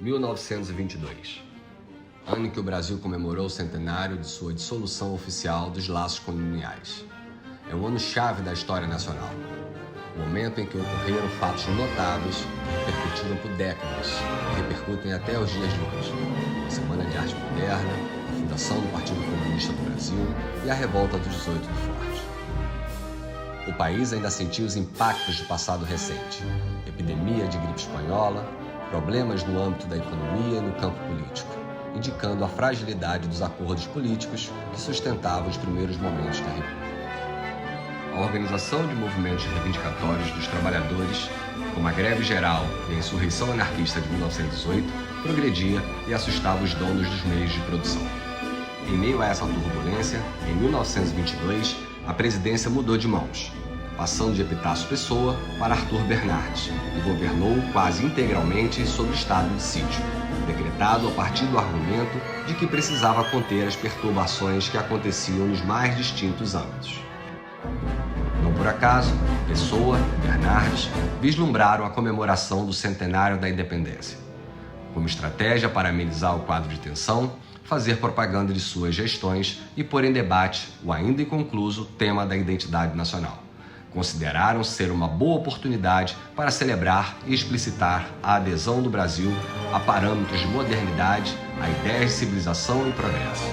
1922, ano em que o Brasil comemorou o centenário de sua dissolução oficial dos laços coloniais. É um ano-chave da história nacional, o momento em que ocorreram fatos notáveis que repercutiram por décadas e repercutem até os dias de hoje. A Semana de Arte Moderna, a fundação do Partido Comunista do Brasil e a revolta dos 18 do Forte. O país ainda sentiu os impactos do passado recente, epidemia de gripe espanhola, problemas no âmbito da economia e no campo político, indicando a fragilidade dos acordos políticos que sustentavam os primeiros momentos da República. A organização de movimentos reivindicatórios dos trabalhadores, como a Greve Geral e a Insurreição Anarquista de 1918, progredia e assustava os donos dos meios de produção. Em meio a essa turbulência, em 1922, a presidência mudou de mãos, passando de Epitácio Pessoa para Arthur Bernardes, e governou quase integralmente sob o estado de sítio, decretado a partir do argumento de que precisava conter as perturbações que aconteciam nos mais distintos âmbitos. Não por acaso, Pessoa e Bernardes vislumbraram a comemoração do centenário da independência. Como estratégia para amenizar o quadro de tensão, fazer propaganda de suas gestões e pôr em debate o ainda inconcluso tema da identidade nacional. Consideraram ser uma boa oportunidade para celebrar e explicitar a adesão do Brasil a parâmetros de modernidade, a ideias de civilização e progresso.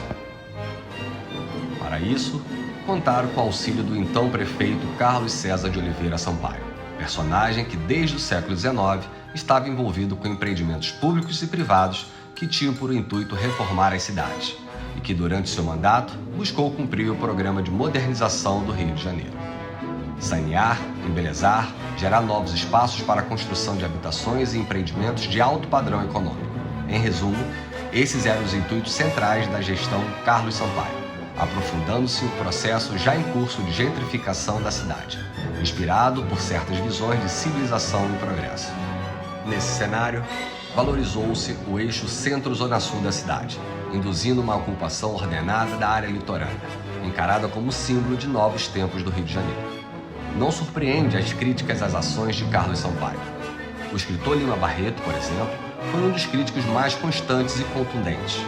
Para isso, contaram com o auxílio do então prefeito Carlos César de Oliveira Sampaio, personagem que desde o século XIX estava envolvido com empreendimentos públicos e privados que tinham por intuito reformar as cidades e que durante seu mandato buscou cumprir o programa de modernização do Rio de Janeiro. Sanear, embelezar, gerar novos espaços para a construção de habitações e empreendimentos de alto padrão econômico. Em resumo, esses eram os intuitos centrais da gestão Carlos Sampaio, aprofundando-se o processo já em curso de gentrificação da cidade, inspirado por certas visões de civilização e progresso. Nesse cenário, valorizou-se o eixo centro-zona sul da cidade, induzindo uma ocupação ordenada da área litorânea, encarada como símbolo de novos tempos do Rio de Janeiro. Não surpreende as críticas às ações de Carlos Sampaio. O escritor Lima Barreto, por exemplo, foi um dos críticos mais constantes e contundentes.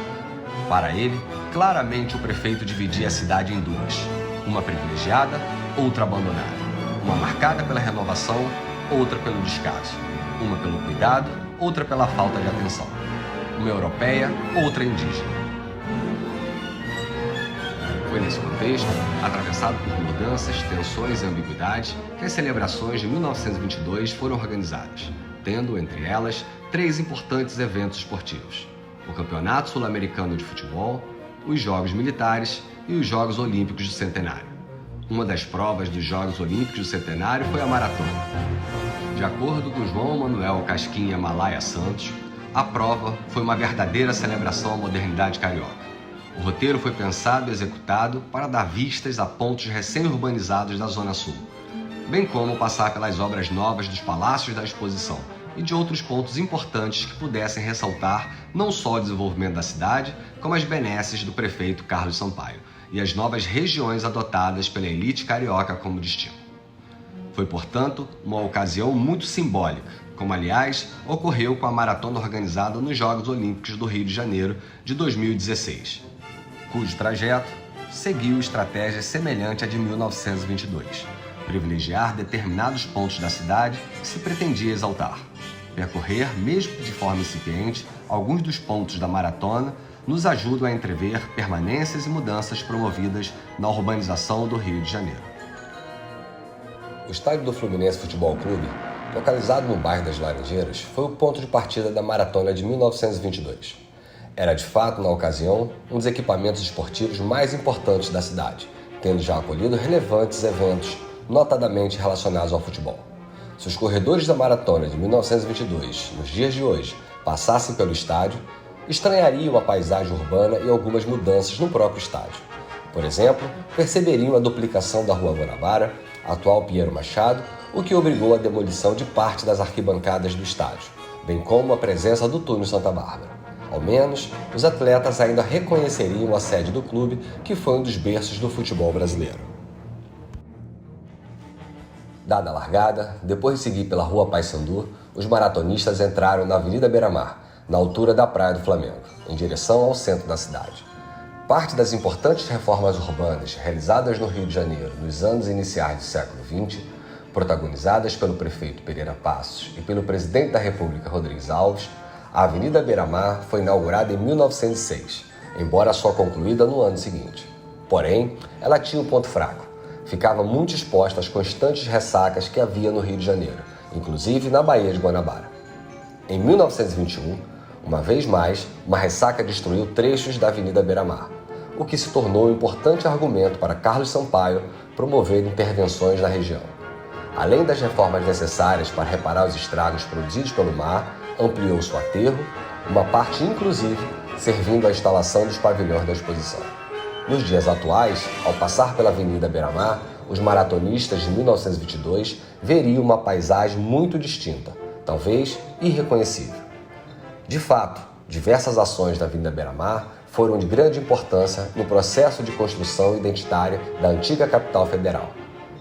Para ele, claramente o prefeito dividia a cidade em duas, uma privilegiada, outra abandonada, uma marcada pela renovação, outra pelo descaso, uma pelo cuidado, outra pela falta de atenção, uma europeia, outra indígena. Foi nesse contexto, atravessado por mudanças, tensões e ambiguidades, que as celebrações de 1922 foram organizadas, tendo, entre elas, 3 importantes eventos esportivos: o Campeonato Sul-Americano de Futebol, os Jogos Militares e os Jogos Olímpicos do Centenário. Uma das provas dos Jogos Olímpicos do Centenário foi a maratona. De acordo com João Manuel Casquinha Malaya Santos, a prova foi uma verdadeira celebração à modernidade carioca. O roteiro foi pensado e executado para dar vistas a pontos recém-urbanizados da Zona Sul, bem como passar pelas obras novas dos Palácios da Exposição e de outros pontos importantes que pudessem ressaltar não só o desenvolvimento da cidade, como as benesses do prefeito Carlos Sampaio e as novas regiões adotadas pela elite carioca como destino. Foi, portanto, uma ocasião muito simbólica, como, aliás, ocorreu com a maratona organizada nos Jogos Olímpicos do Rio de Janeiro de 2016, cujo trajeto seguiu estratégia semelhante à de 1922, privilegiar determinados pontos da cidade que se pretendia exaltar. Percorrer, mesmo que de forma incipiente, alguns dos pontos da maratona nos ajudam a entrever permanências e mudanças promovidas na urbanização do Rio de Janeiro. O estádio do Fluminense Futebol Clube, localizado no bairro das Laranjeiras, foi o ponto de partida da maratona de 1922. Era, de fato, na ocasião, um dos equipamentos esportivos mais importantes da cidade, tendo já acolhido relevantes eventos, notadamente relacionados ao futebol. Se os corredores da maratona de 1922, nos dias de hoje, passassem pelo estádio, estranhariam a paisagem urbana e algumas mudanças no próprio estádio. Por exemplo, perceberiam a duplicação da Rua Guanabara, atual Pinheiro Machado, o que obrigou a demolição de parte das arquibancadas do estádio, bem como a presença do túnel Santa Bárbara. Ao menos, os atletas ainda reconheceriam a sede do clube, que foi um dos berços do futebol brasileiro. Dada a largada, depois de seguir pela Rua Paissandu, os maratonistas entraram na Avenida Beira-Mar, na altura da Praia do Flamengo, em direção ao centro da cidade. Parte das importantes reformas urbanas realizadas no Rio de Janeiro nos anos iniciais do século XX, protagonizadas pelo prefeito Pereira Passos e pelo presidente da República Rodrigues Alves, a Avenida Beira-Mar foi inaugurada em 1906, embora só concluída no ano seguinte. Porém, ela tinha um ponto fraco. Ficava muito exposta às constantes ressacas que havia no Rio de Janeiro, inclusive na Baía de Guanabara. Em 1921, uma vez mais, uma ressaca destruiu trechos da Avenida Beira-Mar, o que se tornou um importante argumento para Carlos Sampaio promover intervenções na região. Além das reformas necessárias para reparar os estragos produzidos pelo mar, ampliou-se o aterro, uma parte inclusive servindo à instalação dos pavilhões da exposição. Nos dias atuais, ao passar pela Avenida Beira-Mar, os maratonistas de 1922 veriam uma paisagem muito distinta, talvez irreconhecível. De fato, diversas ações da Avenida Beira-Mar foram de grande importância no processo de construção identitária da antiga capital federal.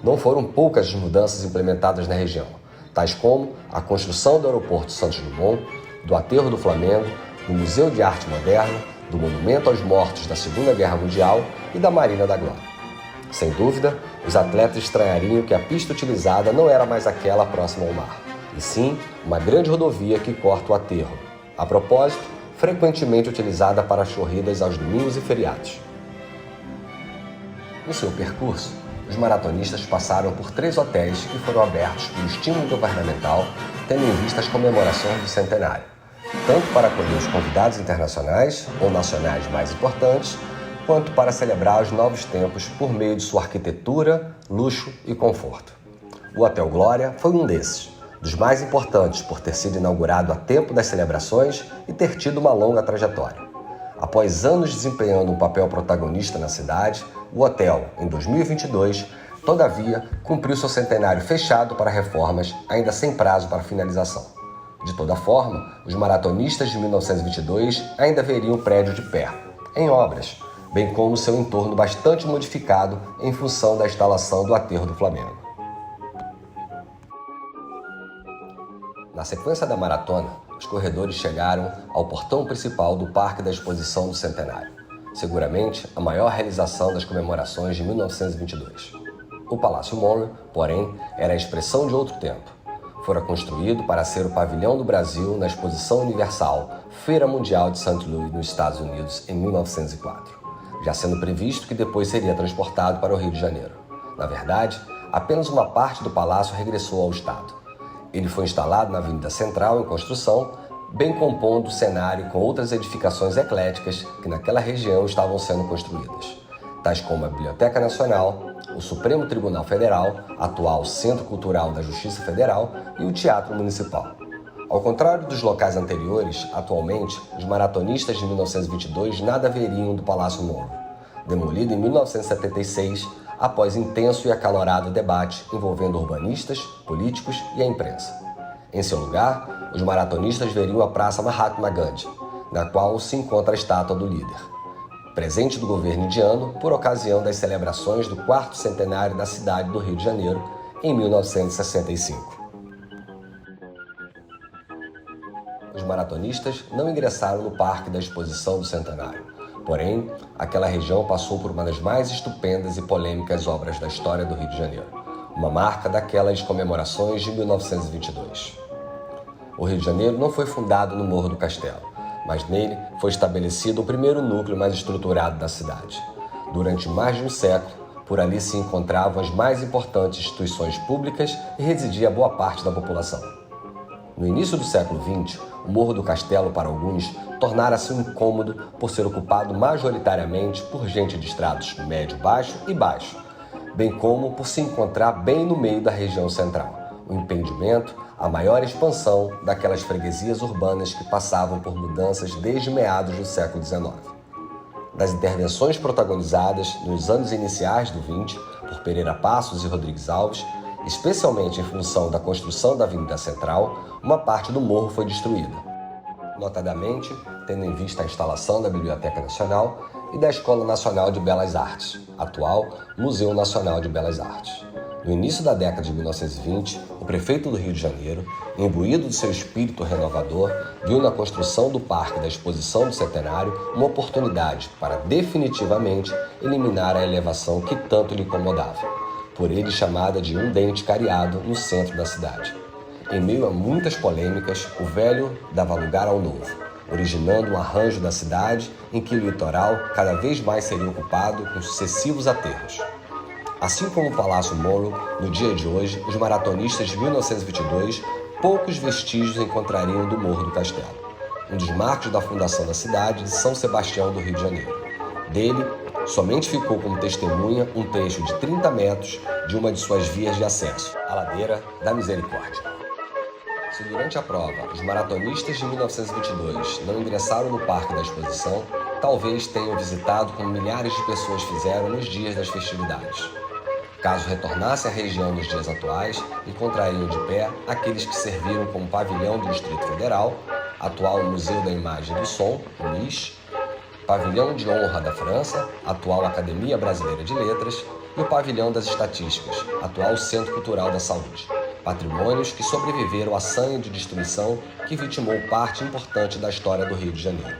Não foram poucas as mudanças implementadas na região, tais como a construção do aeroporto Santos Dumont, do aterro do Flamengo, do Museu de Arte Moderna, do Monumento aos Mortos da Segunda Guerra Mundial e da Marina da Glória. Sem dúvida, os atletas estranhariam que a pista utilizada não era mais aquela próxima ao mar, e sim uma grande rodovia que corta o aterro, a propósito, frequentemente utilizada para as corridas aos domingos e feriados. No seu percurso, os maratonistas passaram por 3 hotéis que foram abertos por estímulo governamental, tendo em vista as comemorações do centenário, tanto para acolher os convidados internacionais ou nacionais mais importantes, quanto para celebrar os novos tempos por meio de sua arquitetura, luxo e conforto. O Hotel Glória foi um desses, dos mais importantes por ter sido inaugurado a tempo das celebrações e ter tido uma longa trajetória. Após anos desempenhando um papel protagonista na cidade, o hotel, em 2022, todavia, cumpriu seu centenário fechado para reformas, ainda sem prazo para finalização. De toda forma, os maratonistas de 1922 ainda veriam o prédio de pé, em obras, bem como seu entorno bastante modificado em função da instalação do aterro do Flamengo. Na sequência da maratona, os corredores chegaram ao portão principal do Parque da Exposição do Centenário, seguramente a maior realização das comemorações de 1922. O Palácio Monroe, porém, era a expressão de outro tempo. Fora construído para ser o pavilhão do Brasil na Exposição Universal Feira Mundial de St. Louis, nos Estados Unidos, em 1904, já sendo previsto que depois seria transportado para o Rio de Janeiro. Na verdade, apenas uma parte do palácio regressou ao Estado. Ele foi instalado na Avenida Central em construção, bem compondo o cenário com outras edificações ecléticas que naquela região estavam sendo construídas, tais como a Biblioteca Nacional, o Supremo Tribunal Federal, atual Centro Cultural da Justiça Federal, e o Teatro Municipal. Ao contrário dos locais anteriores, atualmente, os maratonistas de 1922 nada veriam do Palácio Monroe, demolido em 1976, após intenso e acalorado debate envolvendo urbanistas, políticos e a imprensa. Em seu lugar, os maratonistas veriam a Praça Mahatma Gandhi, na qual se encontra a estátua do líder, presente do governo indiano por ocasião das celebrações do 4º centenário da cidade do Rio de Janeiro, em 1965. Os maratonistas não ingressaram no Parque da Exposição do Centenário. Porém, aquela região passou por uma das mais estupendas e polêmicas obras da história do Rio de Janeiro, uma marca daquelas comemorações de 1922. O Rio de Janeiro não foi fundado no Morro do Castelo, mas nele foi estabelecido o primeiro núcleo mais estruturado da cidade. Durante mais de um século, por ali se encontravam as mais importantes instituições públicas e residia boa parte da população. No início do século XX, o Morro do Castelo, para alguns, tornara-se um incômodo por ser ocupado majoritariamente por gente de estratos médio, baixo e baixo, bem como por se encontrar bem no meio da região central, o impedimento à maior expansão daquelas freguesias urbanas que passavam por mudanças desde meados do século XIX. Das intervenções protagonizadas nos anos iniciais do XX por Pereira Passos e Rodrigues Alves, especialmente em função da construção da Avenida Central, uma parte do morro foi destruída, notadamente tendo em vista a instalação da Biblioteca Nacional e da Escola Nacional de Belas Artes, atual Museu Nacional de Belas Artes. No início da década de 1920, o prefeito do Rio de Janeiro, imbuído de seu espírito renovador, viu na construção do Parque da Exposição do Centenário uma oportunidade para definitivamente eliminar a elevação que tanto lhe incomodava, por ele chamada de um dente cariado no centro da cidade. Em meio a muitas polêmicas, o velho dava lugar ao novo, originando um arranjo da cidade em que o litoral cada vez mais seria ocupado com sucessivos aterros. Assim como o Palácio Monroe, no dia de hoje, os maratonistas de 1922 poucos vestígios encontrariam do Morro do Castelo, um dos marcos da fundação da cidade de São Sebastião do Rio de Janeiro. Dele, somente ficou como testemunha um trecho de 30 metros de uma de suas vias de acesso, a Ladeira da Misericórdia. Se durante a prova os maratonistas de 1922 não ingressaram no Parque da Exposição, talvez tenham visitado como milhares de pessoas fizeram nos dias das festividades. Caso retornassem à região nos dias atuais, encontrariam de pé aqueles que serviram como pavilhão do Distrito Federal, atual Museu da Imagem e do Som, o MIS, Pavilhão de Honra da França, atual Academia Brasileira de Letras, e o Pavilhão das Estatísticas, atual Centro Cultural da Saúde. Patrimônios que sobreviveram à sanha de destruição que vitimou parte importante da história do Rio de Janeiro.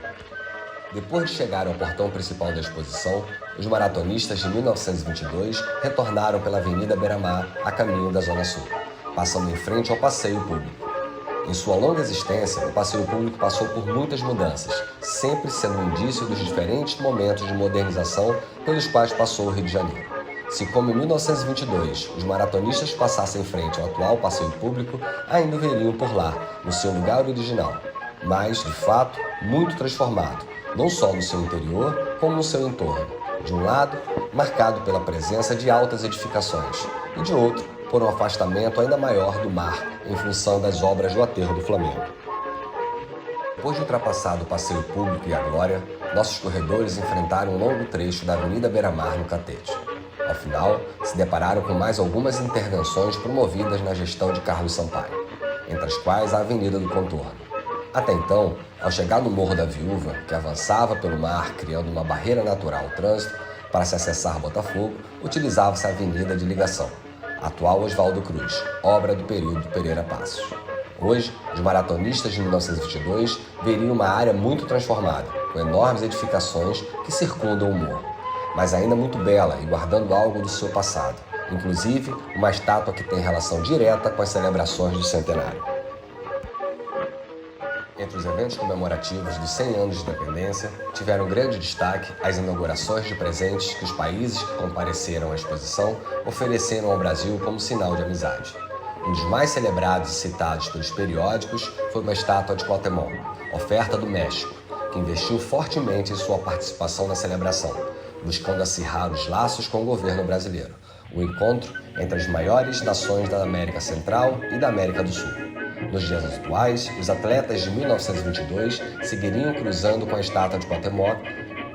Depois de chegar ao portão principal da exposição, os maratonistas de 1922 retornaram pela Avenida Beira-Mar a caminho da Zona Sul, passando em frente ao Passeio Público. Em sua longa existência, o Passeio Público passou por muitas mudanças, sempre sendo um indício dos diferentes momentos de modernização pelos quais passou o Rio de Janeiro. Se, como em 1922, os maratonistas passassem em frente ao atual Passeio Público, ainda o veriam por lá, no seu lugar original, mas, de fato, muito transformado, não só no seu interior, como no seu entorno. De um lado, marcado pela presença de altas edificações, e de outro, por um afastamento ainda maior do mar, em função das obras do Aterro do Flamengo. Depois de ultrapassado o Passeio Público e a Glória, nossos corredores enfrentaram um longo trecho da Avenida Beira-Mar no Catete. Ao final, se depararam com mais algumas intervenções promovidas na gestão de Carlos Sampaio, entre as quais a Avenida do Contorno. Até então, ao chegar no Morro da Viúva, que avançava pelo mar criando uma barreira natural ao trânsito, para se acessar Botafogo, utilizava-se a Avenida de Ligação, atual Oswaldo Cruz, obra do período Pereira Passos. Hoje, os maratonistas de 1922 veriam uma área muito transformada, com enormes edificações que circundam o morro, mas ainda muito bela e guardando algo do seu passado, inclusive uma estátua que tem relação direta com as celebrações do centenário. Entre os eventos comemorativos dos 100 anos de independência, tiveram grande destaque as inaugurações de presentes que os países que compareceram à exposição ofereceram ao Brasil como sinal de amizade. Um dos mais celebrados e citados pelos periódicos foi uma estátua de Cuauhtémoc, oferta do México, que investiu fortemente em sua participação na celebração, buscando acirrar os laços com o governo brasileiro, o encontro entre as maiores nações da América Central e da América do Sul. Nos dias atuais, os atletas de 1922 seguiriam cruzando com a estátua de Cuauhtémoc,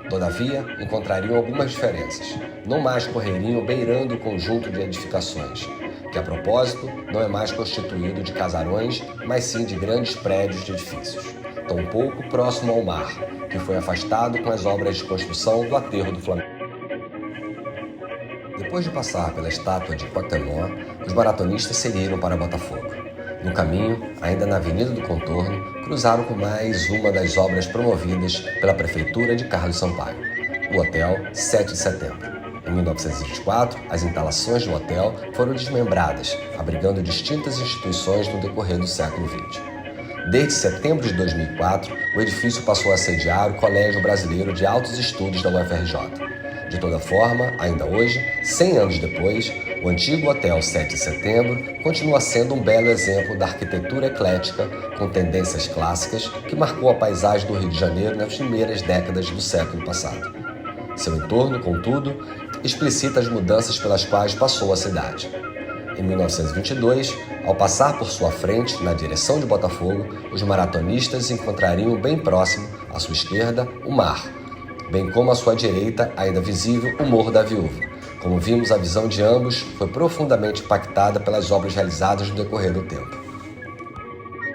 todavia, encontrariam algumas diferenças. Não mais correriam beirando o conjunto de edificações, que a propósito não é mais constituído de casarões, mas sim de grandes prédios de edifícios, tampouco próximo ao mar, que foi afastado com as obras de construção do Aterro do Flamengo. Depois de passar pela estátua de Cuauhtémoc, os maratonistas seguiram para Botafogo. No caminho, ainda na Avenida do Contorno, cruzaram com mais uma das obras promovidas pela Prefeitura de Carlos Sampaio, o Hotel 7 de Setembro. Em 1924, as instalações do hotel foram desmembradas, abrigando distintas instituições no decorrer do século XX. Desde setembro de 2004, o edifício passou a sediar o Colégio Brasileiro de Altos Estudos da UFRJ. De toda forma, ainda hoje, 100 anos depois, o antigo Hotel 7 de Setembro continua sendo um belo exemplo da arquitetura eclética com tendências clássicas que marcou a paisagem do Rio de Janeiro nas primeiras décadas do século passado. Seu entorno, contudo, explicita as mudanças pelas quais passou a cidade. Em 1922, ao passar por sua frente, na direção de Botafogo, os maratonistas encontrariam bem próximo, à sua esquerda, o mar, bem como à sua direita, ainda visível, o Morro da Viúva. Como vimos, a visão de ambos foi profundamente impactada pelas obras realizadas no decorrer do tempo.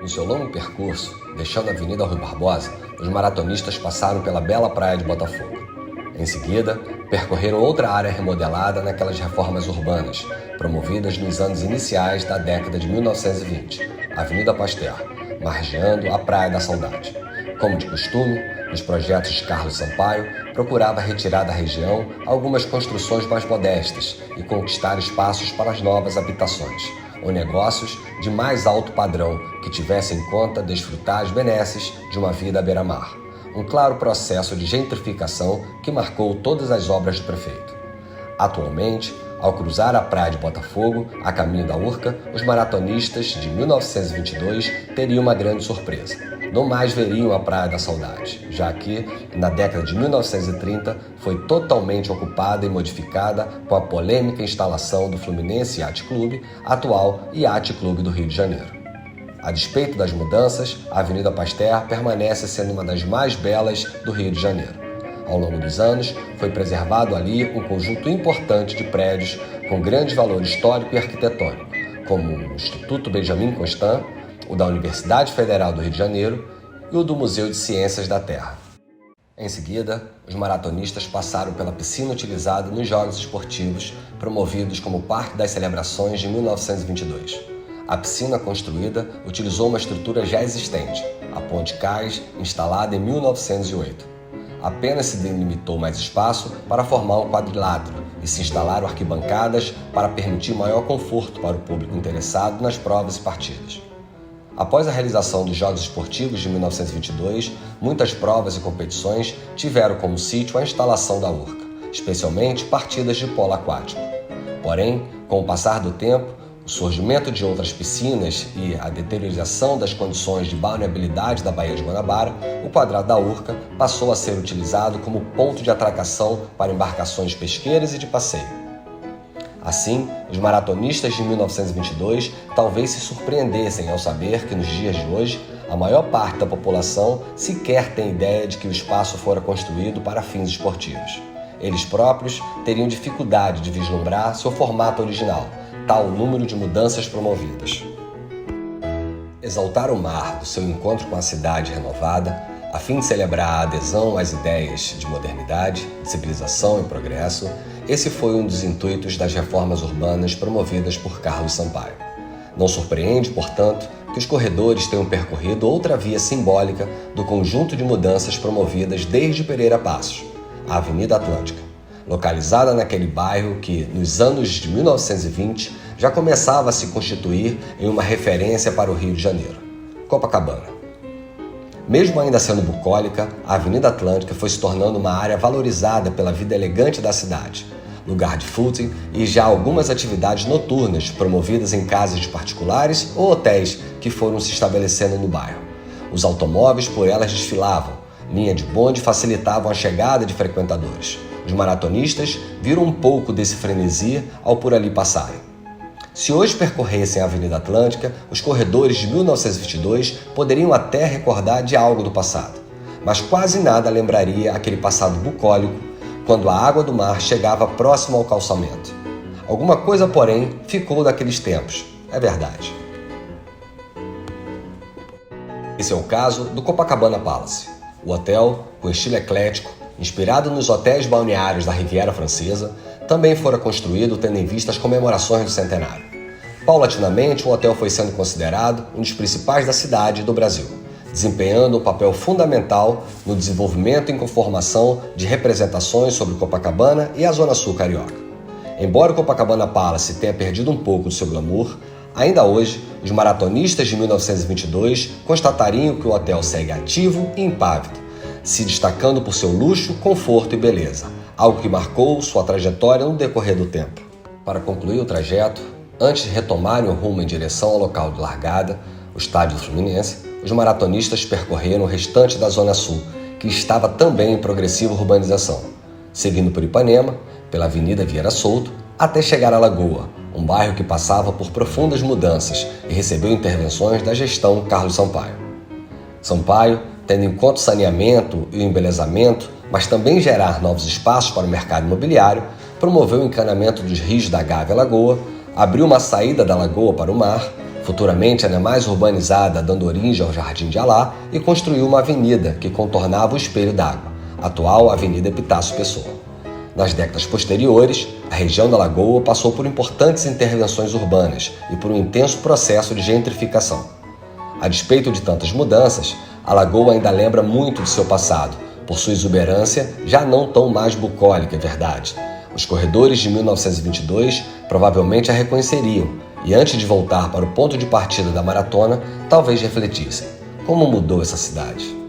No seu longo percurso, deixando a Avenida Rui Barbosa, os maratonistas passaram pela bela praia de Botafogo. Em seguida, percorreram outra área remodelada naquelas reformas urbanas, promovidas nos anos iniciais da década de 1920, a Avenida Pasteur, margeando a Praia da Saudade. Como de costume, nos projetos de Carlos Sampaio, procurava retirar da região algumas construções mais modestas e conquistar espaços para as novas habitações, ou negócios de mais alto padrão que tivessem em conta desfrutar as benesses de uma vida à beira-mar. Um claro processo de gentrificação que marcou todas as obras do prefeito. Atualmente, ao cruzar a praia de Botafogo, a caminho da Urca, os maratonistas de 1922 teriam uma grande surpresa. Não mais veriam a Praia da Saudade, já que, na década de 1930, foi totalmente ocupada e modificada com a polêmica instalação do Fluminense Yacht Clube, atual Yacht Clube do Rio de Janeiro. A despeito das mudanças, a Avenida Pasteur permanece sendo uma das mais belas do Rio de Janeiro. Ao longo dos anos, foi preservado ali um conjunto importante de prédios com grande valor histórico e arquitetônico, como o Instituto Benjamin Constant, o da Universidade Federal do Rio de Janeiro e o do Museu de Ciências da Terra. Em seguida, os maratonistas passaram pela piscina utilizada nos Jogos Esportivos, promovidos como parte das celebrações de 1922. A piscina construída utilizou uma estrutura já existente, a Ponte Cais, instalada em 1908. Apenas se delimitou mais espaço para formar um quadrilátero e se instalaram arquibancadas para permitir maior conforto para o público interessado nas provas e partidas. Após a realização dos Jogos Esportivos de 1922, muitas provas e competições tiveram como sítio a instalação da Urca, especialmente partidas de polo aquático. Porém, com o passar do tempo, o surgimento de outras piscinas e a deterioração das condições de balneabilidade da Baía de Guanabara, o quadrado da Urca passou a ser utilizado como ponto de atracação para embarcações pesqueiras e de passeio. Assim, os maratonistas de 1922 talvez se surpreendessem ao saber que nos dias de hoje, a maior parte da população sequer tem ideia de que o espaço fora construído para fins esportivos. Eles próprios teriam dificuldade de vislumbrar seu formato original, tal o número de mudanças promovidas. Exaltar o mar do seu encontro com a cidade renovada, a fim de celebrar a adesão às ideias de modernidade, de civilização e progresso, esse foi um dos intuitos das reformas urbanas promovidas por Carlos Sampaio. Não surpreende, portanto, que os corredores tenham percorrido outra via simbólica do conjunto de mudanças promovidas desde Pereira Passos, a Avenida Atlântica, localizada naquele bairro que, nos anos de 1920, já começava a se constituir em uma referência para o Rio de Janeiro, Copacabana. Mesmo ainda sendo bucólica, a Avenida Atlântica foi se tornando uma área valorizada pela vida elegante da cidade, lugar de footing e já algumas atividades noturnas promovidas em casas de particulares ou hotéis que foram se estabelecendo no bairro. Os automóveis por elas desfilavam, linha de bonde facilitavam a chegada de frequentadores. Os maratonistas viram um pouco desse frenesi ao por ali passarem. Se hoje percorressem a Avenida Atlântica, os corredores de 1922 poderiam até recordar de algo do passado, mas quase nada lembraria aquele passado bucólico quando a água do mar chegava próximo ao calçamento. Alguma coisa, porém, ficou daqueles tempos, é verdade. Esse é o caso do Copacabana Palace. O hotel, com estilo eclético, inspirado nos hotéis balneários da Riviera Francesa, também fora construído tendo em vista as comemorações do centenário. Paulatinamente, o hotel foi sendo considerado um dos principais da cidade e do Brasil, desempenhando um papel fundamental no desenvolvimento e conformação de representações sobre Copacabana e a Zona Sul carioca. Embora o Copacabana Palace tenha perdido um pouco do seu glamour, ainda hoje, os maratonistas de 1922 constatariam que o hotel segue ativo e impávido, se destacando por seu luxo, conforto e beleza, algo que marcou sua trajetória no decorrer do tempo. Para concluir o trajeto, antes de retomarem o rumo em direção ao local de largada, o estádio do Fluminense, os maratonistas percorreram o restante da Zona Sul, que estava também em progressiva urbanização, seguindo por Ipanema, pela Avenida Vieira Solto, até chegar à Lagoa, um bairro que passava por profundas mudanças e recebeu intervenções da gestão Carlos Sampaio. Sampaio, tendo em conta o saneamento e o embelezamento, mas também gerar novos espaços para o mercado imobiliário, promoveu o encanamento dos rios da Gávea Lagoa, abriu uma saída da lagoa para o mar, futuramente ainda mais urbanizada, dando origem ao Jardim de Alá, e construiu uma avenida que contornava o Espelho d'Água, atual Avenida Epitácio Pessoa. Nas décadas posteriores, a região da Lagoa passou por importantes intervenções urbanas e por um intenso processo de gentrificação. A despeito de tantas mudanças, a Lagoa ainda lembra muito de seu passado, por sua exuberância já não tão mais bucólica, é verdade. Os corredores de 1922 provavelmente a reconheceriam e, antes de voltar para o ponto de partida da maratona, talvez refletissem: como mudou essa cidade?